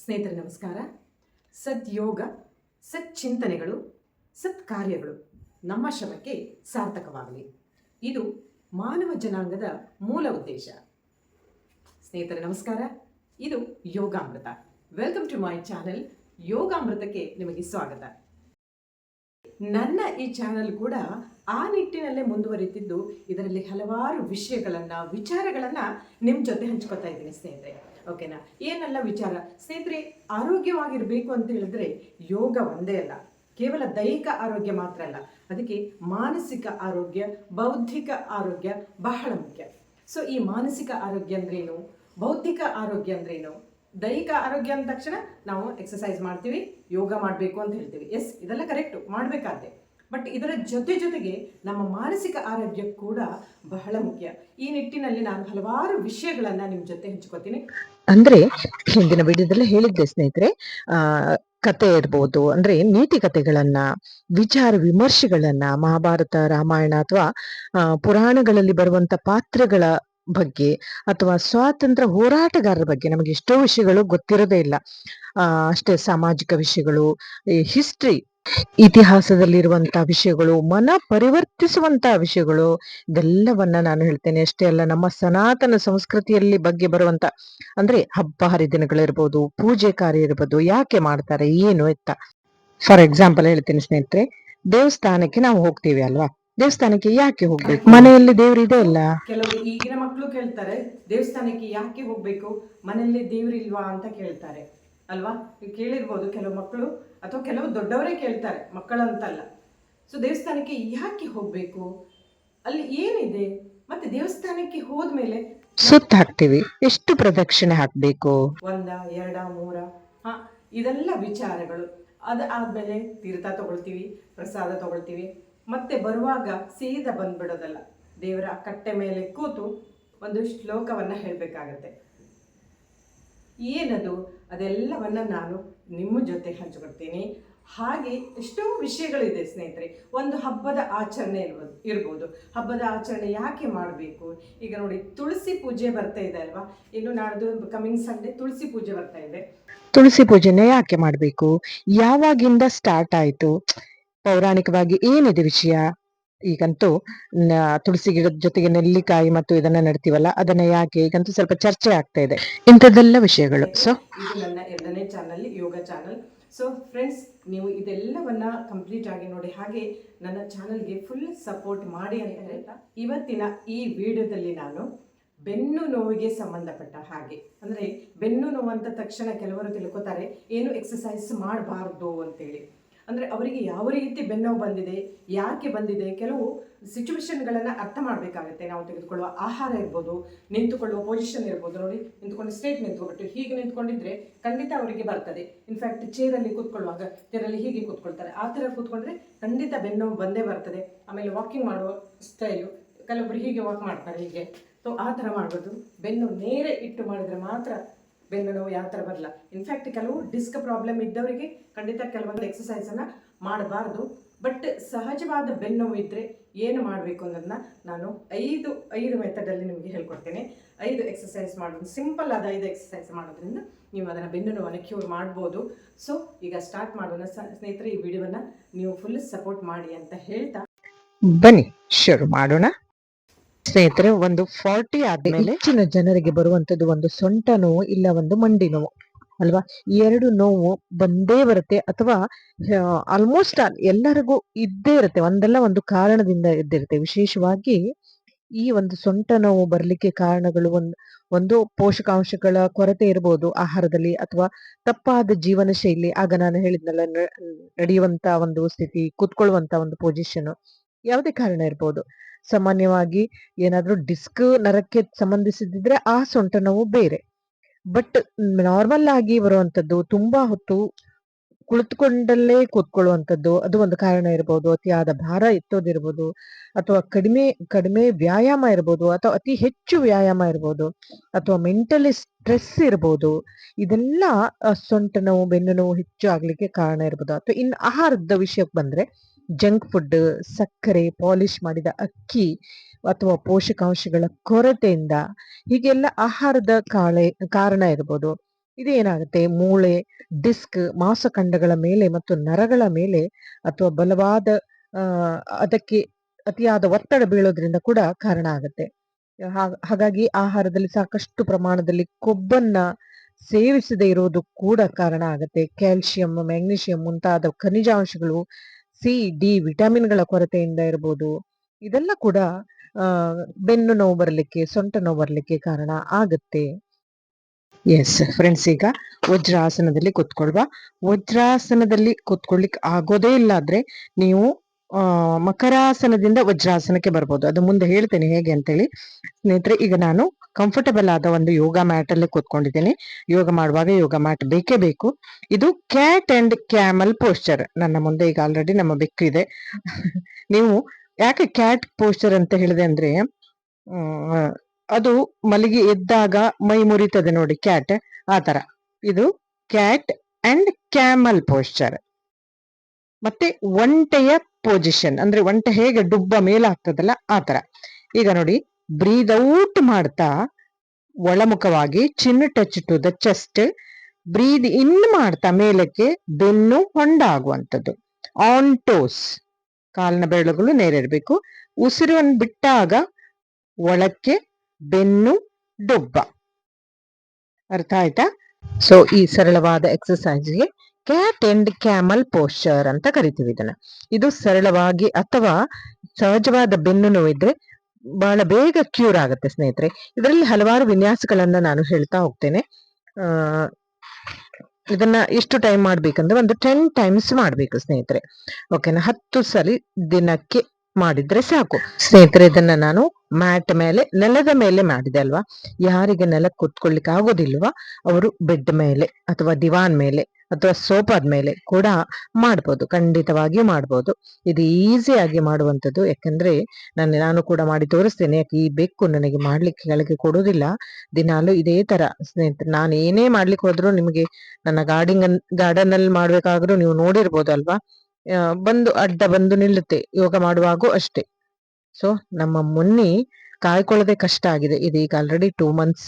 ಸ್ನೇಹಿತರೆ ನಮಸ್ಕಾರ. ಸದ್ಯೋಗ, ಸಚ್ಚಿಂತನೆಗಳು, ಸತ್ಕಾರ್ಯಗಳು ನಮ್ಮ ಶ್ರಮಕ್ಕೆ ಸಾರ್ಥಕವಾಗಲಿ. ಇದು ಮಾನವ ಜನಾಂಗದ ಮೂಲ ಉದ್ದೇಶ. ಸ್ನೇಹಿತರೆ ನಮಸ್ಕಾರ. ಇದು Yogamruta. Welcome to my channel. ಯೋಗಾಮೃತಕ್ಕೆ ನಿಮಗೆ ಸ್ವಾಗತ. ನನ್ನ ಈ ಚಾನೆಲ್ ಕೂಡ ಆ ನಿಟ್ಟಿನಲ್ಲೇ ಮುಂದುವರಿತಿದ್ದು, ಇದರಲ್ಲಿ ಹಲವಾರು ವಿಚಾರಗಳನ್ನು ನಿಮ್ಮ ಜೊತೆ ಹಂಚ್ಕೊತಾ ಇದ್ದೀನಿ ಸ್ನೇಹಿತರೆ. ಓಕೆನಾ? ಏನೆಲ್ಲ ವಿಚಾರ ಸ್ನೇಹಿತರೆ? ಆರೋಗ್ಯವಾಗಿರಬೇಕು ಅಂತ ಹೇಳಿದ್ರೆ ಯೋಗ ಒಂದೇ ಅಲ್ಲ, ಕೇವಲ ದೈಹಿಕ ಆರೋಗ್ಯ ಮಾತ್ರ ಅಲ್ಲ, ಅದಕ್ಕೆ ಮಾನಸಿಕ ಆರೋಗ್ಯ, ಬೌದ್ಧಿಕ ಆರೋಗ್ಯ ಬಹಳ ಮುಖ್ಯ. ಸೊ ಈ ಮಾನಸಿಕ ಆರೋಗ್ಯ ಅಂದ್ರೇನು, ಬೌದ್ಧಿಕ ಆರೋಗ್ಯ ಅಂದ್ರೇನು? ದೈಹಿಕ ಆರೋಗ್ಯ ಅಂದ ತಕ್ಷಣ ನಾವು ಎಕ್ಸಸೈಸ್ ಮಾಡ್ತೀವಿ, ಯೋಗ ಮಾಡಬೇಕು ಅಂತ ಹೇಳ್ತೀವಿ. ಎಸ್, ಇದೆಲ್ಲ ಕರೆಕ್ಟು, ಮಾಡಬೇಕಾದ್ರೆ. ಬಟ್ ಇದರ ಜೊತೆಗೆ ನಮ್ಮ ಮಾನಸಿಕ ಆರೋಗ್ಯ ಕೂಡ ಬಹಳ ಮುಖ್ಯ. ಈ ನಿಟ್ಟಿನಲ್ಲಿ ನಾನು ಹಲವಾರು ವಿಷಯಗಳನ್ನು ನಿಮ್ಮ ಜೊತೆ ಹಂಚ್ಕೋತೀನಿ. ಅಂದ್ರೆ ಹಿಂದಿನ ವಿಡಿಯೋದಲ್ಲಿ ಹೇಳಿದ್ದೆ ಸ್ನೇಹಿತರೆ, ಕತೆ ಇರ್ಬೋದು, ಅಂದ್ರೆ ನೀತಿ ಕಥೆಗಳನ್ನ, ವಿಚಾರ ವಿಮರ್ಶೆಗಳನ್ನ, ಮಹಾಭಾರತ, ರಾಮಾಯಣ ಅಥವಾ ಪುರಾಣಗಳಲ್ಲಿ ಬರುವಂತ ಪಾತ್ರಗಳ ಬಗ್ಗೆ ಅಥವಾ ಸ್ವಾತಂತ್ರ್ಯ ಹೋರಾಟಗಾರರ ಬಗ್ಗೆ ನಮಗೆ ಎಷ್ಟೋ ವಿಷಯಗಳು ಗೊತ್ತಿರೋದೇ ಇಲ್ಲ. ಅಷ್ಟೇ ಸಾಮಾಜಿಕ ವಿಷಯಗಳು, ಹಿಸ್ಟ್ರಿ, ಇತಿಹಾಸದಲ್ಲಿರುವಂತಹ ವಿಷಯಗಳು, ಮನ ಪರಿವರ್ತಿಸುವಂತಹ ವಿಷಯಗಳು, ಇದೆಲ್ಲವನ್ನ ನಾನು ಹೇಳ್ತೇನೆ. ಅಷ್ಟೇ ಅಲ್ಲ, ನಮ್ಮ ಸನಾತನ ಸಂಸ್ಕೃತಿಯಲ್ಲಿ ಬಗ್ಗೆ ಬರುವಂತ ಅಂದ್ರೆ ಹಬ್ಬ ಹರಿದಿನಗಳಿರ್ಬೋದು, ಪೂಜೆ ಕಾರ್ಯ ಇರ್ಬೋದು, ಯಾಕೆ ಮಾಡ್ತಾರೆ, ಏನು ಎತ್ತ. ಫಾರ್ ಎಕ್ಸಾಂಪಲ್ ಹೇಳ್ತೀನಿ ಸ್ನೇಹಿತರೆ, ದೇವಸ್ಥಾನಕ್ಕೆ ನಾವು ಹೋಗ್ತೀವಿ ಅಲ್ವಾ, ದೇವಸ್ಥಾನಕ್ಕೆ ಯಾಕೆ ಹೋಗ್ಬೇಕು? ಮನೆಯಲ್ಲಿ ದೇವ್ರಿದೆ ಅಲ್ಲ. ಕೆಲವರು ಈಗಿನ ಮಕ್ಕಳು ಕೇಳ್ತಾರೆ, ದೇವಸ್ಥಾನಕ್ಕೆ ಯಾಕೆ ಹೋಗ್ಬೇಕು, ಮನೆಯಲ್ಲಿ ದೇವ್ರಿಲ್ವಾ ಅಂತ ಕೇಳ್ತಾರೆ ಅಲ್ವಾ? ಕೇಳಿರ್ಬೋದು ಕೆಲವು ಮಕ್ಕಳು, ಅಥವಾ ಕೆಲವು ದೊಡ್ಡವರೇ ಕೇಳ್ತಾರೆ, ಮಕ್ಕಳಂತಲ್ಲ. ಸೊ ದೇವಸ್ಥಾನಕ್ಕೆ ಯಾಕೆ ಹೋಗ್ಬೇಕು, ಅಲ್ಲಿ ಏನಿದೆ, ಮತ್ತೆ ದೇವಸ್ಥಾನಕ್ಕೆ ಹೋದ್ಮೇಲೆ ಸುತ್ತ ಹಾಕ್ತಿವಿ, ಎಷ್ಟು ಪ್ರದಕ್ಷಿಣೆ ಹಾಕ್ಬೇಕು, 1, 2, 3, ಇದೆಲ್ಲ ವಿಚಾರಗಳು. ಅದಾದ್ಮೇಲೆ ತೀರ್ಥ ತಗೊಳ್ತೀವಿ, ಪ್ರಸಾದ ತಗೊಳ್ತೀವಿ, ಮತ್ತೆ ಬರುವಾಗ ಸೀದಾ ಬಂದ್ಬಿಡೋದಲ್ಲ, ದೇವರ ಕಟ್ಟೆ ಮೇಲೆ ಕೂತು ಒಂದು ಶ್ಲೋಕವನ್ನ ಹೇಳಬೇಕಾಗತ್ತೆ. ಏನದು, ಅದೆಲ್ಲವನ್ನ ನಾನು ನಿಮ್ಮ ಜೊತೆ ಹಂಚಿಕೊಡ್ತೀನಿ. ಹಾಗೆ ಎಷ್ಟೋ ವಿಷಯಗಳಿದೆ ಸ್ನೇಹಿತರೆ. ಒಂದು ಹಬ್ಬದ ಆಚರಣೆ ಇರ್ಬೋದು. ಹಬ್ಬದ ಆಚರಣೆ ಯಾಕೆ ಮಾಡಬೇಕು? ಈಗ ನೋಡಿ, ತುಳಸಿ ಪೂಜೆ ಬರ್ತಾ ಇದೆ ಅಲ್ವಾ, ಇನ್ನು ನಾಡ್ದು ಕಮಿಂಗ್ ಸಂಡೇ ತುಳಸಿ ಪೂಜೆ ಬರ್ತಾ ಇದೆ. ತುಳಸಿ ಪೂಜೆನ ಯಾಕೆ ಮಾಡ್ಬೇಕು, ಯಾವಾಗಿಂದ ಸ್ಟಾರ್ಟ್ ಆಯ್ತು, ಪೌರಾಣಿಕವಾಗಿ ಏನಿದೆ ವಿಷಯ? ಈಗಂತೂ ತುಳಸಿ ಗಿಡದ ಜೊತೆಗೆ ನೆಲ್ಲಿಕಾಯಿ ಮತ್ತು ಇದನ್ನ ನಡ್ತೀವಲ್ಲ, ಅದನ್ನ ಯಾಕೆ, ಈಗಂತೂ ಸ್ವಲ್ಪ ಚರ್ಚೆ ಆಗ್ತಾ ಇದೆ, ಇಂಥದ್ದೆಲ್ಲ ವಿಷಯಗಳು. ಸೊ ಇದು ನನ್ನ 2ನೇ ಚಾನಲ್, ಯೋಗ ಚಾನಲ್. ಸೊ ಫ್ರೆಂಡ್ಸ್, ನೀವು ಇದೆಲ್ಲವನ್ನ ಕಂಪ್ಲೀಟ್ ಆಗಿ ನೋಡಿ, ಹಾಗೆ ನನ್ನ ಚಾನಲ್ಗೆ ಫುಲ್ ಸಪೋರ್ಟ್ ಮಾಡಿ ಅಂತ ಹೇಳ್ತಾ, ಇವತ್ತಿನ ಈ ವಿಡಿಯೋದಲ್ಲಿ ನಾನು ಬೆನ್ನು ನೋವಿಗೆ ಸಂಬಂಧಪಟ್ಟ ಹಾಗೆ, ಅಂದರೆ ಬೆನ್ನು ನೋವು ಅಂತ ತಕ್ಷಣ ಕೆಲವರು ತಿಳ್ಕೊತಾರೆ ಏನು ಎಕ್ಸಸೈಸ್ ಮಾಡಬಾರ್ದು ಅಂತೇಳಿ. ಅಂದರೆ ಅವರಿಗೆ ಯಾವ ರೀತಿ ಬೆನ್ನೋವು ಬಂದಿದೆ, ಯಾಕೆ ಬಂದಿದೆ, ಕೆಲವು ಸಿಚುವೇಶನ್ಗಳನ್ನು ಅರ್ಥ ಮಾಡಬೇಕಾಗುತ್ತೆ. ನಾವು ತೆಗೆದುಕೊಳ್ಳುವ ಆಹಾರ ಇರ್ಬೋದು, ನಿಂತುಕೊಳ್ಳುವ ಪೊಸಿಷನ್ ಇರ್ಬೋದು. ನೋಡಿ, ನಿಂತ್ಕೊಂಡು ಸ್ಟ್ರೇಟ್ ನಿಂತ್ಕೊಬಿಟ್ಟು ಹೀಗೆ ನಿಂತ್ಕೊಂಡಿದ್ರೆ ಖಂಡಿತ ಅವರಿಗೆ ಬರ್ತದೆ. ಇನ್ಫ್ಯಾಕ್ಟ್ ಚೇರಲ್ಲಿ ಕೂತ್ಕೊಳ್ಳುವಾಗ ಚೇರಲ್ಲಿ ಹೀಗೆ ಕೂತ್ಕೊಳ್ತಾರೆ, ಆ ಥರ ಕೂತ್ಕೊಂಡ್ರೆ ಖಂಡಿತ ಬೆನ್ನೋವು ಬಂದೇ ಬರ್ತದೆ. ಆಮೇಲೆ ವಾಕಿಂಗ್ ಮಾಡುವ ಸ್ಟೈಲು, ಕೆಲವೊಬ್ಬರು ಹೀಗೆ ವಾಕ್ ಮಾಡ್ತಾರೆ, ಹೀಗೆ. ಸೊ ಆ ಥರ ಮಾಡ್ಬೋದು. ಬೆನ್ನು ನೇರ ಇಟ್ಟು ಮಾಡಿದ್ರೆ ಮಾತ್ರ ಬೆನ್ನು ನೋವು ಯಾವ ಥರ ಬರಲ್ಲ. ಇನ್ಫ್ಯಾಕ್ಟ್ ಕೆಲವು ಡಿಸ್ಕ್ ಪ್ರಾಬ್ಲಮ್ ಇದ್ದವರಿಗೆ ಖಂಡಿತ ಕೆಲವೊಂದು ಎಕ್ಸಸೈಸನ್ನು ಮಾಡಬಾರ್ದು. ಬಟ್ ಸಹಜವಾದ ಬೆನ್ನು ನೋವು ಇದ್ದರೆ ಏನು ಮಾಡಬೇಕು ಅನ್ನೋದನ್ನ ನಾನು ಐದು ಮೆಥಡಲ್ಲಿ ನಿಮಗೆ ಹೇಳ್ಕೊಡ್ತೇನೆ. 5 ಎಕ್ಸಸೈಸ್ ಮಾಡೋದು, ಸಿಂಪಲ್ ಆದ 5 ಎಕ್ಸಸೈಸ್ ಮಾಡೋದ್ರಿಂದ ನೀವು ಅದನ್ನು ಬೆನ್ನು ನೋವನ್ನು ಕ್ಯೂರ್ ಮಾಡ್ಬೋದು. ಸೊ ಈಗ ಸ್ಟಾರ್ಟ್ ಮಾಡೋಣ ಸ್ನೇಹಿತರೆ. ಈ ವಿಡಿಯೋವನ್ನು ನೀವು ಫುಲ್ ಸಪೋರ್ಟ್ ಮಾಡಿ ಅಂತ ಹೇಳ್ತಾ ಬನ್ನಿ ಶುರು ಮಾಡೋಣ. ಸ್ನೇಹಿತರೆ, ಒಂದು 40 ಆದ್ಮೇಲೆ ಹೆಚ್ಚಿನ ಜನರಿಗೆ ಬರುವಂತದ್ದು ಒಂದು ಸೊಂಟ ನೋವು, ಇಲ್ಲ ಒಂದು ಮಂಡಿ ನೋವು ಅಲ್ವಾ. ಈ 2 ನೋವು ಬಂದೇ ಬರುತ್ತೆ, ಅಥವಾ ಆಲ್ಮೋಸ್ಟ್ ಎಲ್ಲರಿಗೂ ಇದ್ದೇ ಇರುತ್ತೆ, ಒಂದಲ್ಲ ಒಂದು ಕಾರಣದಿಂದ ಇದ್ದಿರುತ್ತೆ. ವಿಶೇಷವಾಗಿ ಈ ಒಂದು ಸೊಂಟ ನೋವು ಬರ್ಲಿಕ್ಕೆ ಕಾರಣಗಳು ಒಂದು ಪೋಷಕಾಂಶಗಳ ಕೊರತೆ ಇರ್ಬೋದು ಆಹಾರದಲ್ಲಿ, ಅಥವಾ ತಪ್ಪಾದ ಜೀವನ ಶೈಲಿ. ಆಗ ನಾನು ಹೇಳಿದ್ನಲ್ಲ, ನಡೆಯುವಂತ ಒಂದು ಸ್ಥಿತಿ, ಕೂತ್ಕೊಳ್ಳುವಂತ ಒಂದು ಪೊಸಿಷನ್, ಯಾವುದೇ ಕಾರಣ ಇರ್ಬೋದು. ಸಾಮಾನ್ಯವಾಗಿ ಏನಾದ್ರೂ ಡಿಸ್ಕ್ ನರಕ್ಕೆ ಸಂಬಂಧಿಸಿದ್ರೆ ಆ ಸೊಂಟ ನೋವು ಬೇರೆ. ಬಟ್ ನಾರ್ಮಲ್ ಆಗಿ ಬರುವಂತದ್ದು, ತುಂಬಾ ಹೊತ್ತು ಕುಳಿತುಕೊಂಡಲ್ಲೇ ಕೂತ್ಕೊಳ್ಳುವಂಥದ್ದು, ಅದು ಒಂದು ಕಾರಣ ಇರ್ಬೋದು. ಅತಿಯಾದ ಭಾರ ಎತ್ತೋದಿರ್ಬೋದು, ಅಥವಾ ಕಡಿಮೆ ವ್ಯಾಯಾಮ ಇರ್ಬೋದು, ಅಥವಾ ಅತಿ ಹೆಚ್ಚು ವ್ಯಾಯಾಮ ಇರ್ಬೋದು, ಅಥವಾ ಮೆಂಟಲಿ ಸ್ಟ್ರೆಸ್ ಇರ್ಬೋದು. ಇದೆಲ್ಲ ಸೊಂಟ ನೋವು, ಬೆನ್ನು ನೋವು ಹೆಚ್ಚು ಆಗ್ಲಿಕ್ಕೆ ಕಾರಣ ಇರ್ಬೋದು. ಅಥವಾ ಇನ್ನು ಆಹಾರದ ವಿಷಯಕ್ಕೆ ಬಂದ್ರೆ, ಜಂಕ್ ಫುಡ್, ಸಕ್ಕರೆ, ಪಾಲಿಶ್ ಮಾಡಿದ ಅಕ್ಕಿ, ಅಥವಾ ಪೋಷಕಾಂಶಗಳ ಕೊರತೆಯಿಂದ, ಹೀಗೆಲ್ಲ ಆಹಾರದ ಕಾರಣ ಇರ್ಬೋದು. ಇದೇನಾಗುತ್ತೆ, ಮೂಳೆ, ಡಿಸ್ಕ್, ಮಾಂಸಖಂಡಗಳ ಮೇಲೆ ಮತ್ತು ನರಗಳ ಮೇಲೆ ಅಥವಾ ಬಲವಾದ ಆ ಅದಕ್ಕೆ ಅತಿಯಾದ ಒತ್ತಡ ಬೀಳೋದ್ರಿಂದ ಕೂಡ ಕಾರಣ ಆಗುತ್ತೆ. ಹಾಗಾಗಿ ಆಹಾರದಲ್ಲಿ ಸಾಕಷ್ಟು ಪ್ರಮಾಣದಲ್ಲಿ ಕೊಬ್ಬನ್ನ ಸೇವಿಸದೇ ಇರೋದು ಕೂಡ ಕಾರಣ ಆಗುತ್ತೆ. ಕ್ಯಾಲ್ಸಿಯಂ, ಮ್ಯಾಗ್ನೀಷಿಯಂ ಮುಂತಾದ ಖನಿಜಾಂಶಗಳು, ಸಿ, ಡಿ ವಿಟಮಿನ್ಗಳ ಕೊರತೆಯಿಂದ ಇರಬಹುದು. ಇದೆಲ್ಲ ಕೂಡ ಆ ಬೆನ್ನು ನೋವು ಬರಲಿಕ್ಕೆ, ಸೊಂಟ ನೋವು ಬರಲಿಕ್ಕೆ ಕಾರಣ ಆಗುತ್ತೆ. ಎಸ್ ಫ್ರೆಂಡ್ಸ್, ಈಗ ವಜ್ರಾಸನದಲ್ಲಿ ಕೂತ್ಕೊಳ್ವಾ. ವಜ್ರಾಸನದಲ್ಲಿ ಕೂತ್ಕೊಳ್ಲಿಕ್ಕೆ ಆಗೋದೇ ಇಲ್ಲ ಆದ್ರೆ ನೀವು ಮಕರಾಸನದಿಂದ ವಜ್ರಾಸನಕ್ಕೆ ಬರ್ಬೋದು. ಅದು ಮುಂದೆ ಹೇಳ್ತೇನೆ ಹೇಗೆ ಅಂತೇಳಿ. ಸ್ನೇಹಿತರೆ, ಈಗ ನಾನು ಕಂಫರ್ಟಬಲ್ ಆದ ಒಂದು ಯೋಗ ಮ್ಯಾಟ್ ಅಲ್ಲಿ ಕೂತ್ಕೊಂಡಿದ್ದೇನೆ. ಯೋಗ ಮಾಡುವಾಗ ಯೋಗ ಮ್ಯಾಟ್ ಬೇಕೇ ಬೇಕು. ಇದು ಕ್ಯಾಟ್ ಅಂಡ್ ಕ್ಯಾಮಲ್ ಪೋಸ್ಚರ್. ನನ್ನ ಮುಂದೆ ಈಗ ಆಲ್ರೆಡಿ ನಮ್ಮ ಬೆಕ್ಕು ಇದೆ. ನೀವು ಯಾಕೆ ಕ್ಯಾಟ್ ಪೋಸ್ಚರ್ ಅಂತ ಹೇಳಿದೆ ಅಂದ್ರೆ, ಅದು ಮಲಗಿ ಎದ್ದಾಗ ಮೈ ಮುರಿತದೆ ನೋಡಿ, ಕ್ಯಾಟ್ ಆ ತರ. ಇದು ಕ್ಯಾಟ್ ಅಂಡ್ ಕ್ಯಾಮಲ್ ಪೋಸ್ಚರ್. ಮತ್ತೆ ಒಂಟೆಯ ಪೊಸಿಷನ್ ಅಂದ್ರೆ ಒಂಟೆ ಹೇಗೆ ಡುಬ್ಬ ಮೇಲಾಗ್ತದಲ್ಲ ಆ ತರ. ಈಗ ನೋಡಿ, ಬ್ರೀದ್ ಔಟ್ ಮಾಡ್ತಾ ಒಳಮುಖವಾಗಿ, ಚಿನ್ ಟಚ್ ಟು ದ ಚೆಸ್ಟ್. ಬ್ರೀದ್ ಇನ್ ಮಾಡ್ತಾ ಮೇಲಕ್ಕೆ ಬೆನ್ನು ಹೊಂಡ ಆಗುವಂಥದ್ದು, ಆನ್ ಟೋಸ್, ಕಾಲಿನ ಬೆರಳುಗಳು ನೇರ ಇರಬೇಕು. ಉಸಿರನ್ನು ಬಿಟ್ಟಾಗ ಒಳಕ್ಕೆ ಬೆನ್ನು ಡುಬ್ಬ. ಅರ್ಥ ಆಯ್ತಾ? ಸೊ ಈ ಸರಳವಾದ ಎಕ್ಸರ್ಸೈಜ್ಗೆ ಕ್ಯಾಟ್ ಅಂಡ್ ಕ್ಯಾಮಲ್ ಪೋಸ್ಚರ್ ಅಂತ ಕರಿತೀವಿ ಇದನ್ನ. ಇದು ಸರಳವಾಗಿ ಅಥವಾ ಸಹಜವಾದ ಬೆನ್ನು ನೋವಿದ್ರೆ ಬಹಳ ಬೇಗ ಕ್ಯೂರ್ ಆಗುತ್ತೆ ಸ್ನೇಹಿತರೆ. ಇದರಲ್ಲಿ ಹಲವಾರು ವಿನ್ಯಾಸಗಳನ್ನ ನಾನು ಹೇಳ್ತಾ ಹೋಗ್ತೇನೆ. ಇದನ್ನ ಎಷ್ಟು ಟೈಮ್ ಮಾಡ್ಬೇಕಂದ್ರೆ ಒಂದು 10 ಟೈಮ್ಸ್ ಮಾಡ್ಬೇಕು ಸ್ನೇಹಿತರೆ. ಓಕೆನಾ? 10 ಸಲ ದಿನಕ್ಕೆ ಮಾಡಿದ್ರೆ ಸಾಕು ಸ್ನೇಹಿತರೆ. ಇದನ್ನ ನಾನು ಮ್ಯಾಟ್ ಮೇಲೆ, ನೆಲದ ಮೇಲೆ ಮಾಡಿದೆ ಅಲ್ವಾ. ಯಾರಿಗೆ ನೆಲಕ್ಕೆ ಕೂತ್ಕೊಳ್ಲಿಕ್ಕೆ ಆಗೋದಿಲ್ವಾ ಅವರು ಬೆಡ್ ಮೇಲೆ ಅಥವಾ ದಿವಾನ್ ಮೇಲೆ ಅಥವಾ ಸೋಫಾದ ಮೇಲೆ ಕೂಡ ಮಾಡ್ಬೋದು, ಖಂಡಿತವಾಗಿಯೂ ಮಾಡ್ಬೋದು. ಇದು ಈಸಿಯಾಗಿ ಮಾಡುವಂಥದ್ದು. ಯಾಕಂದ್ರೆ ನಾನು ಕೂಡ ಮಾಡಿ ತೋರಿಸ್ತೇನೆ. ಯಾಕೆ ಈ ಬೆಕ್ಕು ನನಗೆ ಮಾಡ್ಲಿಕ್ಕೆ ಕೆಳಗೆ ಕೊಡೋದಿಲ್ಲ. ದಿನಾಲು ಇದೇ ತರ ಸ್ನೇಹಿತರೆ. ನಾನು ಏನೇ ಮಾಡ್ಲಿಕ್ಕೆ ಹೋದ್ರು ನಿಮಗೆ ನನ್ನ ಗಾರ್ಡನ್ ಅಲ್ಲಿ ಮಾಡ್ಬೇಕಾದ್ರೂ ನೀವು ನೋಡಿರ್ಬೋದಲ್ವಾ, ಬಂದು ಅಡ್ಡ ಬಂದು ನಿಲ್ಲುತ್ತೆ ಯೋಗ ಮಾಡುವಾಗೂ ಅಷ್ಟೇ. ಸೊ ನಮ್ಮ ಮುನ್ನಿ ಕಾಯ್ಕೊಳ್ಳದೆ ಕಷ್ಟ ಆಗಿದೆ. ಇದೀಗ ಆಲ್ರೆಡಿ 2 months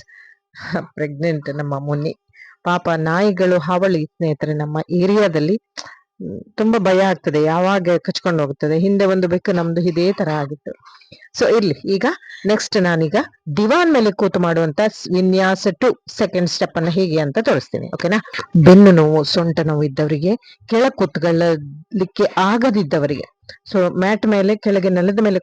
ಪ್ರೆಗ್ನೆಂಟ್ ನಮ್ಮ ಮುನ್ನಿ. ಪಾಪ ನಾಯಿಗಳು ಹಾವಳಿ ಸ್ನೇಹಿತರೆ ನಮ್ಮ ಏರಿಯಾದಲ್ಲಿ ತುಂಬಾ ಭಯ ಆಗ್ತದೆ, ಯಾವಾಗ ಕಚ್ಕೊಂಡು ಹೋಗ್ತದೆ. ಹಿಂದೆ ಒಂದು ಬೆಕ್ಕು ನಮ್ದು ಇದೇ ತರ ಆಗಿತ್ತು. ಸೊ ಇರ್ಲಿ, ಈಗ ನೆಕ್ಸ್ಟ್ ನಾನೀಗ ದಿವಾನ್ ಮೇಲೆ ಕೂತು ಮಾಡುವಂತ ವಿನ್ಯಾಸ 2 ಸೆಕೆಂಡ್ ಸ್ಟೆಪ್ ಅನ್ನ ಹೇಗೆ ಅಂತ ತೋರಿಸ್ತೀನಿ. ಓಕೆನಾ? ಬೆನ್ನು ನೋವು, ಸೊಂಟ ನೋವು ಇದ್ದವರಿಗೆ, ಕೆಳ ಕೂತ್ಕೊಳ್ಳಲಿಕ್ಕೆ ಆಗದಿದ್ದವರಿಗೆ, ಸೊ ಮ್ಯಾಟ್ ಮೇಲೆ ಕೆಳಗೆ ನೆಲದ ಮೇಲೆ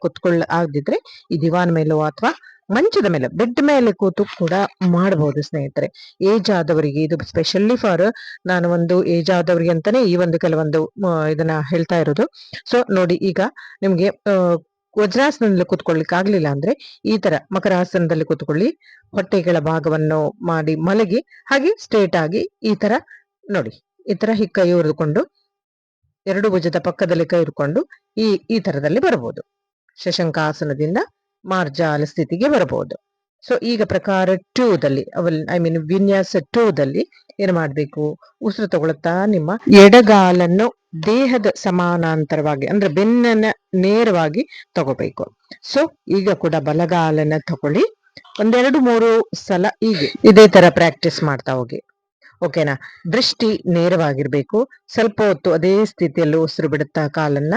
ಆಗದಿದ್ರೆ ಈ ದಿವಾನ್ ಮೇಲೋ ಅಥವಾ ಮಂಚದ ಮೇಲೆ, ಬೆಡ್ ಮೇಲೆ ಕೂತು ಕೂಡ ಮಾಡಬಹುದು ಸ್ನೇಹಿತರೆ. ಏಜ್ ಆದವರಿಗೆ ಇದು ಸ್ಪೆಷಲಿ ಫಾರ್, ನಾನು ಒಂದು ಏಜ್ ಆದವರಿಗೆ ಅಂತಾನೆ ಈ ಒಂದು ಕೆಲವೊಂದು ಇದನ್ನ ಹೇಳ್ತಾ ಇರೋದು. ಸೊ ನೋಡಿ, ಈಗ ನಿಮ್ಗೆ ವಜ್ರಾಸನದಲ್ಲಿ ಕೂತ್ಕೊಳ್ಳಿಕ್ಕೆ ಆಗ್ಲಿಲ್ಲ ಅಂದ್ರೆ ಈ ತರ ಮಕರಾಸನದಲ್ಲಿ ಕೂತ್ಕೊಳ್ಳಿ. ಹೊಟ್ಟೆಗಳ ಭಾಗವನ್ನು ಮಾಡಿ ಮಲಗಿ, ಹಾಗೆ ಸ್ಟ್ರೇಟ್ ಆಗಿ ಈ ತರ ನೋಡಿ, ಈ ತರ ಕೈ ಉರಿದುಕೊಂಡು, ಎರಡು ಭುಜದ ಪಕ್ಕದಲ್ಲಿ ಕೈ ಇಟ್ಕೊಂಡು ಈ ತರದಲ್ಲಿ ಬರಬಹುದು. ಶಶಂಕಾಸನದಿಂದ ಮಾರ್ಜಾಲ ಸ್ಥಿತಿಗೆ ಬರಬಹುದು. ಸೊ ಈಗ ಪ್ರಕಾರ 2 ದಲ್ಲಿ, ವಿನ್ಯಾಸ 2 ದಲ್ಲಿ ಏನು ಮಾಡ್ಬೇಕು, ಉಸಿರು ತಗೊಳ್ತಾ ನಿಮ್ಮ ಎಡಗಾಲನ್ನು ದೇಹದ ಸಮಾನಾಂತರವಾಗಿ ಅಂದ್ರೆ ಬೆನ್ನನ್ನ ನೇರವಾಗಿ ತಗೋಬೇಕು. ಸೊ ಈಗ ಕೂಡ ಬಲಗಾಲನ್ನ ತಗೊಳ್ಳಿ. 1-2-3 ಸಲ ಹೀಗೆ ಇದೇ ತರ ಪ್ರಾಕ್ಟೀಸ್ ಮಾಡ್ತಾ ಹೋಗಿ. ಓಕೆನಾ? ದೃಷ್ಟಿ ನೇರವಾಗಿರ್ಬೇಕು. ಸ್ವಲ್ಪ ಹೊತ್ತು ಅದೇ ಸ್ಥಿತಿಯಲ್ಲಿ ಉಸಿರು ಬಿಡುತ್ತಾ ಕಾಲನ್ನ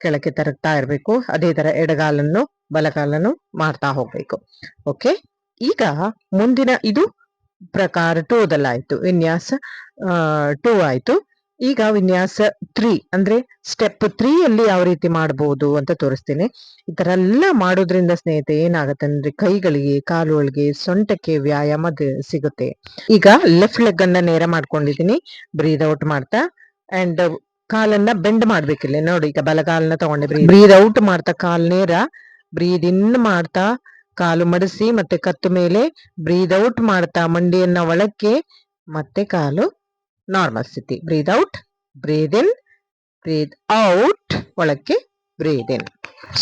ಕೆಳಕ್ಕೆ ತರುತ್ತಾ ಇರ್ಬೇಕು. ಅದೇ ತರ ಎಡಗಾಲನ್ನು ಬಲಗಾಲನ್ನು ಮಾಡ್ತಾ ಹೋಗ್ಬೇಕು. ಓಕೆ, ಈಗ ಮುಂದಿನ ಇದು ಪ್ರಕಾರ 2 ದಲ್ಲಾಯ್ತು, ವಿನ್ಯಾಸ 2 ಆಯ್ತು. ಈಗ ವಿನ್ಯಾಸ 3 ಅಂದ್ರೆ ಸ್ಟೆಪ್ 3 ಅಲ್ಲಿ ಯಾವ ರೀತಿ ಮಾಡಬಹುದು ಅಂತ ತೋರಿಸ್ತೇನೆ. ಈ ತರ ಎಲ್ಲ ಮಾಡೋದ್ರಿಂದ ಸ್ನೇಹಿತೆ ಏನಾಗತ್ತೆ ಅಂದ್ರೆ ಕೈಗಳಿಗೆ, ಕಾಲುಗಳಿಗೆ, ಸೊಂಟಕ್ಕೆ ವ್ಯಾಯಾಮ ಸಿಗುತ್ತೆ. ಈಗ ಲೆಫ್ಟ್ ಲೆಗ್ ಅನ್ನ ನೇರ ಮಾಡ್ಕೊಂಡಿದೀನಿ, ಬ್ರೀದ್ ಔಟ್ ಮಾಡ್ತಾ, ಅಂಡ್ ಕಾಲನ್ನ ಬೆಂಡ್ ಮಾಡ್ಬೇಕಿಲ್ಲ ನೋಡಿ. ಈಗ ಬಲಗಾಲನ್ನ ತಗೊಂಡೆ, ಬ್ರೀದ್ ಔಟ್ ಮಾಡ್ತಾ ಕಾಲ್ ನೇರ, ಬ್ರೀದ್ ಇನ್ ಮಾಡ್ತಾ ಕಾಲು ಮಡಿಸಿ ಮತ್ತೆ ಕತ್ತು ಮೇಲೆ, ಬ್ರೀದ್ ಔಟ್ ಮಾಡ್ತಾ ಮಂಡಿಯನ್ನ ಒಳಕ್ಕೆ, ಮತ್ತೆ ಕಾಲು ನಾರ್ಮಲ್ ಸ್ಥಿತಿ. ಬ್ರೀದ್ ಔಟ್, ಬ್ರೀದ್ ಇನ್, ಬ್ರೀದ್ ಔಟ್, ಒಳಕ್ಕೆ ಬ್ರೀದ್ ಇನ್.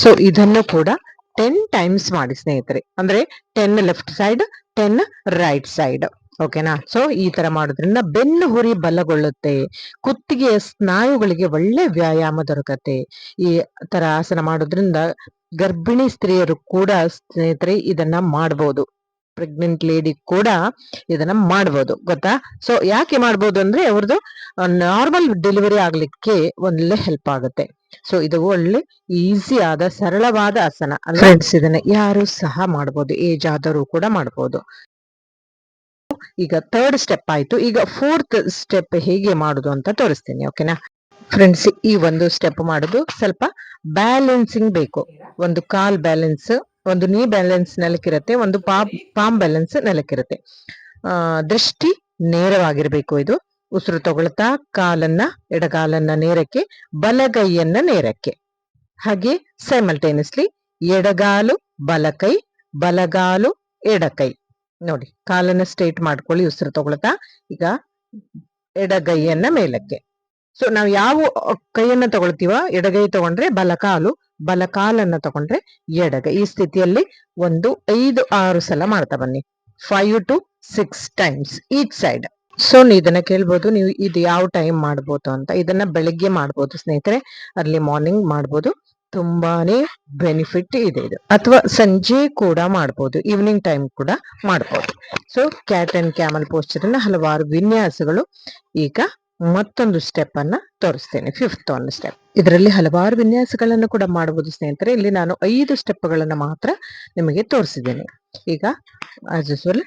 ಸೊ ಇದನ್ನು ಕೂಡ 10 ಟೈಮ್ಸ್ ಮಾಡಿ ಸ್ನೇಹಿತರೆ. ಅಂದ್ರೆ 10 ಲೆಫ್ಟ್ ಸೈಡ್, 10 ರೈಟ್ ಸೈಡ್. ಓಕೆನಾ? ಸೊ ಈ ತರ ಮಾಡೋದ್ರಿಂದ ಬೆನ್ನು ಹುರಿ ಬಲಗೊಳ್ಳುತ್ತೆ, ಕುತ್ತಿಗೆಯ ಸ್ನಾಯುಗಳಿಗೆ ಒಳ್ಳೆ ವ್ಯಾಯಾಮ ದೊರಕತ್ತೆ. ಈ ತರ ಆಸನ ಮಾಡೋದ್ರಿಂದ ಗರ್ಭಿಣಿ ಸ್ತ್ರೀಯರು ಕೂಡ ಸ್ನೇಹಿತರೆ ಇದನ್ನ ಮಾಡಬಹುದು. ಪ್ರೆಗ್ನೆಂಟ್ ಲೇಡಿ ಕೂಡ ಇದನ್ನ ಮಾಡ್ಬೋದು ಗೊತ್ತಾ. ಸೊ ಯಾಕೆ ಮಾಡ್ಬೋದು ಅಂದ್ರೆ ಅವ್ರದ್ದು ನಾರ್ಮಲ್ ಡೆಲಿವರಿ ಆಗ್ಲಿಕ್ಕೆ ಒಳ್ಳೆ ಹೆಲ್ಪ್ ಆಗುತ್ತೆ. ಸೊ ಇದು ಒಳ್ಳೆ ಈಸಿ ಆದ ಸರಳವಾದ ಆಸನ. ಫ್ರೆಂಡ್ಸ್ ಇದನ್ನ ಯಾರು ಸಹ ಮಾಡ್ಬೋದು, ಏಜ್ ಆದರೂ ಕೂಡ ಮಾಡ್ಬೋದು. ಈಗ 3rd ಸ್ಟೆಪ್ ಆಯ್ತು. ಈಗ 4th ಸ್ಟೆಪ್ ಹೇಗೆ ಮಾಡುದು ಅಂತ ತೋರಿಸ್ತೀನಿ, ಓಕೆನಾ. ಫ್ರೆಂಡ್ಸ್ ಈ ಒಂದು ಸ್ಟೆಪ್ ಮಾಡುದು ಸ್ವಲ್ಪ ಬ್ಯಾಲೆನ್ಸಿಂಗ್ ಬೇಕು. ಒಂದು ಕಾಲ್ ಬ್ಯಾಲೆನ್ಸ್, ಒಂದು ನೀ ಬ್ಯಾಲೆನ್ಸ್ ನೆಲಕ್ಕಿರುತ್ತೆ, ಒಂದು ಪಾಮ್ ಬ್ಯಾಲೆನ್ಸ್ ನೆಲಕ್ಕಿರುತ್ತೆ. ದೃಷ್ಟಿ ನೇರವಾಗಿರ್ಬೇಕು. ಇದು ಉಸಿರು ತಗೊಳ್ತಾ ಕಾಲನ್ನ, ಎಡಗಾಲನ್ನ ನೇರಕ್ಕೆ, ಬಲಗೈಯನ್ನ ನೇರಕ್ಕೆ. ಹಾಗೆ ಸೈಮಲ್ಟೇನಿಯಸ್ಲಿ ಎಡಗಾಲು ಬಲಕೈ, ಬಲಗಾಲು ಎಡಕೈ. ನೋಡಿ, ಕಾಲನ್ನ ಸ್ಟ್ರೈಟ್ ಮಾಡ್ಕೊಳ್ಳಿ ಉಸಿರು ತಗೊಳ್ತಾ. ಈಗ ಎಡಗೈಯನ್ನ ಮೇಲಕ್ಕೆ. ಸೊ ನಾವು ಯಾವ ಕೈಯನ್ನ ತಗೊಳ್ತೀವ, ಎಡಗೈ ತಗೊಂಡ್ರೆ ಬಲಕಾಲು, ಬಲಕಾಲನ್ನ ತಗೊಂಡ್ರೆ ಎಡಗೈ. ಈ ಸ್ಥಿತಿಯಲ್ಲಿ 1, 5, 6 ಸಲ ಮಾಡ್ತಾ ಬನ್ನಿ. 5 to 6 times each side. So ಇದನ್ನ ಕೇಳ್ಬೋದು ನೀವು ಇದು ಯಾವ ಟೈಮ್ ಮಾಡ್ಬೋದು ಅಂತ. ಇದನ್ನ ಬೆಳಿಗ್ಗೆ ಮಾಡ್ಬೋದು ಸ್ನೇಹಿತರೆ, ಅರ್ಲಿ ಮಾರ್ನಿಂಗ್ ಮಾಡ್ಬೋದು. ತುಂಬಾನೇ ಬೆನಿಫಿಟ್ ಇದೆ ಇದು. ಅಥವಾ ಸಂಜೆ ಕೂಡ ಮಾಡ್ಬೋದು, ಈವ್ನಿಂಗ್ ಟೈಮ್ ಕೂಡ ಮಾಡ್ಬೋದು. So cat and camel posture ನ ಹಲವಾರು ವಿನ್ಯಾಸಗಳು. ಈಗ ಮತ್ತೊಂದು ಸ್ಟೆಪ್ ಅನ್ನ ತೋರಿಸ್ತೇನೆ, 5th ಒಂದು ಸ್ಟೆಪ್. ಇದರಲ್ಲಿ ಹಲವಾರು ವಿನ್ಯಾಸಗಳನ್ನು ಕೂಡ ಮಾಡಬಹುದು ಸ್ನೇಹಿತರೆ. ಇಲ್ಲಿ ನಾನು 5 ಸ್ಟೆಪ್ಗಳನ್ನ ಮಾತ್ರ ನಿಮಗೆ ತೋರಿಸಿದ್ದೇನೆ. ಈಗ ಆಸ್ ಯೂಸ್ವಲ್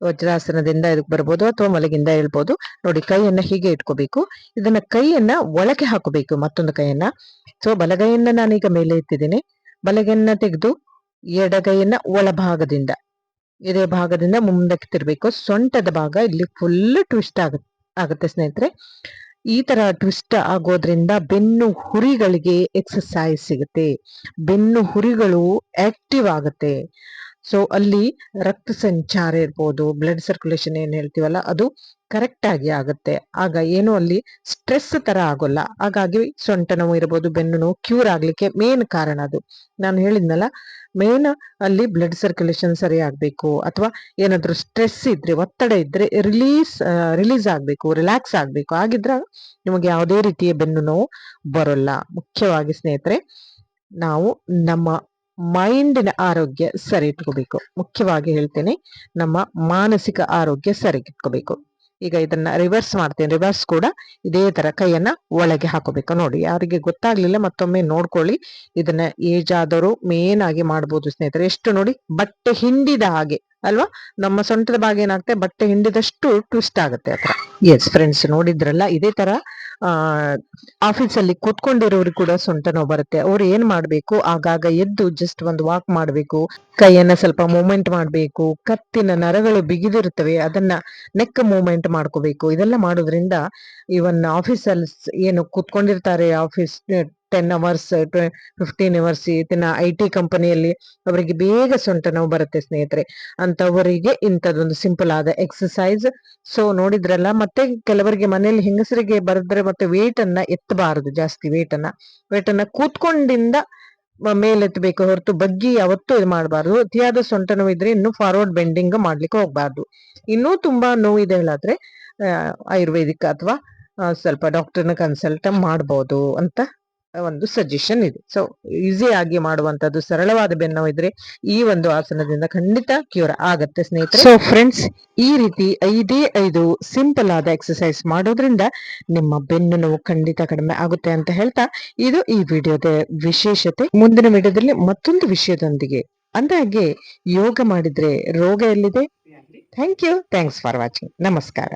ವಜ್ರಾಸನದಿಂದ ಇದಕ್ಕೆ ಬರ್ಬೋದು ಅಥವಾ ಮಲಗಿಂದ ಹೇಳ್ಬೋದು. ನೋಡಿ, ಕೈಯನ್ನ ಹೀಗೆ ಇಟ್ಕೋಬೇಕು. ಇದನ್ನ ಕೈಯನ್ನ ಒಳಗೆ ಹಾಕೋಬೇಕು, ಮತ್ತೊಂದು ಕೈಯನ್ನ. ಸೊ ಬಲಗೈಯನ್ನ ನಾನೀಗ ಮೇಲೆ ಎತ್ತಿದ್ದೇನೆ. ಬಲಗೈಯನ್ನ ತೆಗೆದು ಎಡಗೈಯನ್ನ ಒಳಭಾಗದಿಂದ, ಇದೇ ಭಾಗದಿಂದ ಮುಂದಕ್ಕೆ ತಿರ್ಬೇಕು. ಸೊಂಟದ ಭಾಗ ಇಲ್ಲಿ ಫುಲ್ ಟ್ವಿಸ್ಟ್ ಆಗುತ್ತೆ ಸ್ನೇಹಿತರೆ. ಈ ತರ ಟ್ವಿಸ್ಟ್ ಆಗೋದ್ರಿಂದ ಬೆನ್ನು ಹುರಿಗಳಿಗೆ ಎಕ್ಸರ್ಸೈಸ್ ಸಿಗುತ್ತೆ, ಬೆನ್ನು ಹುರಿಗಳು ಆಕ್ಟಿವ್ ಆಗುತ್ತೆ. ಸೊ ಅಲ್ಲಿ ರಕ್ತ ಸಂಚಾರ ಇರ್ಬೋದು, ಬ್ಲಡ್ ಸರ್ಕ್ಯುಲೇಷನ್ ಏನ್ ಹೇಳ್ತೀವಲ್ಲ ಅದು ಕರೆಕ್ಟ್ ಆಗಿ ಆಗುತ್ತೆ. ಆಗ ಏನು ಅಲ್ಲಿ ಸ್ಟ್ರೆಸ್ ತರ ಆಗೋಲ್ಲ. ಹಾಗಾಗಿ ಸೊಂಟ ನೋವು ಇರ್ಬೋದು, ಬೆನ್ನು ನೋವು ಕ್ಯೂರ್ ಆಗ್ಲಿಕ್ಕೆ ಮೇನ್ ಕಾರಣ ಅದು. ನಾನು ಹೇಳಿದ್ನಲ್ಲ, ಮೇನ್ ಅಲ್ಲಿ ಬ್ಲಡ್ ಸರ್ಕ್ಯುಲೇಷನ್ ಸರಿ ಆಗ್ಬೇಕು, ಅಥವಾ ಏನಾದ್ರು ಸ್ಟ್ರೆಸ್ ಇದ್ರೆ, ಒತ್ತಡ ಇದ್ರೆ ರಿಲೀಸ್ ಆಗ್ಬೇಕು, ರಿಲ್ಯಾಕ್ಸ್ ಆಗ್ಬೇಕು. ಆಗಿದ್ರೆ ನಿಮಗೆ ಯಾವುದೇ ರೀತಿಯ ಬೆನ್ನು ನೋವು ಬರೋಲ್ಲ. ಮುಖ್ಯವಾಗಿ ಸ್ನೇಹಿತರೆ, ನಾವು ನಮ್ಮ ಮೈಂಡಿನ ಆರೋಗ್ಯ ಸರಿ ಇಟ್ಕೋಬೇಕು. ಮುಖ್ಯವಾಗಿ ಹೇಳ್ತೇನೆ, ನಮ್ಮ ಮಾನಸಿಕ ಆರೋಗ್ಯ ಸರಿ ಇಟ್ಕೋಬೇಕು. ಈಗ ಇದನ್ನ ರಿವರ್ಸ್ ಮಾಡ್ತೇನೆ. ರಿವರ್ಸ್ ಕೂಡ ಇದೇ ತರ ಕೈಯನ್ನ ಒಳಗೆ ಹಾಕೋಬೇಕು. ನೋಡಿ, ಯಾರಿಗೆ ಗೊತ್ತಾಗ್ಲಿಲ್ಲ ಮತ್ತೊಮ್ಮೆ ನೋಡ್ಕೊಳ್ಳಿ. ಇದನ್ನ ಏಜ್ ಆದವರು ಮೇನ್ ಆಗಿ ಮಾಡ್ಬೋದು ಸ್ನೇಹಿತರೆ. ಎಷ್ಟು ನೋಡಿ, ಬಟ್ಟೆ ಹಿಂಡಿದ ಹಾಗೆ ಅಲ್ವಾ, ನಮ್ಮ ಸೊಂಟದ ಭಾಗ ಏನಾಗುತ್ತೆ, ಬಟ್ಟೆ ಹಿಂಡಿದಷ್ಟು ಟ್ವಿಸ್ಟ್ ಆಗುತ್ತೆ ಆತರ. ಎಸ್ ಫ್ರೆಂಡ್ಸ್, ನೋಡಿದ್ರಲ್ಲ, ಇದೇ ತರ ಆಫೀಸಲ್ಲಿ ಕೂತ್ಕೊಂಡಿರೋರು ಕೂಡ ಸೊಂಟ ನೋವು ಬರುತ್ತೆ. ಅವ್ರು ಏನ್ ಮಾಡ್ಬೇಕು, ಆಗಾಗ ಎದ್ದು ಜಸ್ಟ್ ಒಂದು ವಾಕ್ ಮಾಡ್ಬೇಕು, ಕೈಯನ್ನ ಸ್ವಲ್ಪ ಮೂವ್ಮೆಂಟ್ ಮಾಡ್ಬೇಕು. ಕತ್ತಿನ ನರಗಳು ಬಿಗಿದಿರುತ್ತವೆ, ಅದನ್ನ ನೆಕ್ ಮೂವ್ಮೆಂಟ್ ಮಾಡ್ಕೋಬೇಕು. ಇದೆಲ್ಲ ಮಾಡೋದ್ರಿಂದ ಇವನ್ ಆಫೀಸಲ್ಲಿ ಏನು ಕೂತ್ಕೊಂಡಿರ್ತಾರೆ, ಆಫೀಸ್ 10 hours 15 hours ಇದನ್ನ IT ಕಂಪನಿಯಲ್ಲಿ, ಅವರಿಗೆ ಬೇಗ ಸೊಂಟ ನೋವು ಬರುತ್ತೆ ಸ್ನೇಹಿತರೆ. ಅಂತವರಿಗೆ ಇಂಥದ್ದೊಂದು ಸಿಂಪಲ್ ಆದ ಎಕ್ಸರ್ಸೈಸ್. ಸೊ ನೋಡಿದ್ರಲ್ಲ. ಮತ್ತೆ ಕೆಲವರಿಗೆ ಮನೆಯಲ್ಲಿ ಹೆಂಗಸರಿಗೆ ಬರೆದ್ರೆ ಮತ್ತೆ ವೇಟ್ ಅನ್ನ ಎತ್ತಬಾರದು, ಜಾಸ್ತಿ ವೇಟ್ ಅನ್ನ ಕೂತ್ಕೊಂಡಿಂದ ಮೇಲೆತ್ತಬೇಕು ಹೊರತು ಬಗ್ಗಿ ಯಾವತ್ತೂ ಇದು ಮಾಡಬಾರ್ದು. ಅತಿಯಾದ ಸೊಂಟ ನೋವು ಇದ್ರೆ ಇನ್ನು ಫಾರ್ವರ್ಡ್ ಬೆಂಡಿಂಗ್ ಮಾಡ್ಲಿಕ್ಕೆ ಹೋಗ್ಬಾರ್ದು. ಇನ್ನೂ ತುಂಬಾ ನೋವು ಇದೆ ಹೇಳಾದ್ರೆ ಆಯುರ್ವೇದಿಕ್ ಅಥವಾ ಸ್ವಲ್ಪ ಡಾಕ್ಟರ್ನ ಕನ್ಸಲ್ಟ್ ಮಾಡಬಹುದು ಅಂತ ಒಂದು ಸಜೆಷನ್ ಇದೆ. ಸೊ ಈಸಿ ಆಗಿ ಮಾಡುವಂತದ್ದು, ಸರಳವಾದ ಬೆನ್ನು ಇದ್ರೆ ಈ ಒಂದು ಆಸನದಿಂದ ಖಂಡಿತ ಕ್ಯೂರ್ ಆಗತ್ತೆ ಸ್ನೇಹಿತರೆ. ಸೊ ಫ್ರೆಂಡ್ಸ್, ಈ ರೀತಿ 5 ಸಿಂಪಲ್ ಆದ ಎಕ್ಸರ್ಸೈಸ್ ಮಾಡೋದ್ರಿಂದ ನಿಮ್ಮ ಬೆನ್ನು ನೋವು ಖಂಡಿತ ಕಡಿಮೆ ಆಗುತ್ತೆ ಅಂತ ಹೇಳ್ತಾ, ಇದು ಈ ವಿಡಿಯೋದ ವಿಶೇಷತೆ. ಮುಂದಿನ ವಿಡಿಯೋದಲ್ಲಿ ಮತ್ತೊಂದು ವಿಷಯದೊಂದಿಗೆ, ಅಂದಾಗೆ ಯೋಗ ಮಾಡಿದ್ರೆ ರೋಗ ಎಲ್ಲಿದೆ. Thank you, thanks for watching. ನಮಸ್ಕಾರ.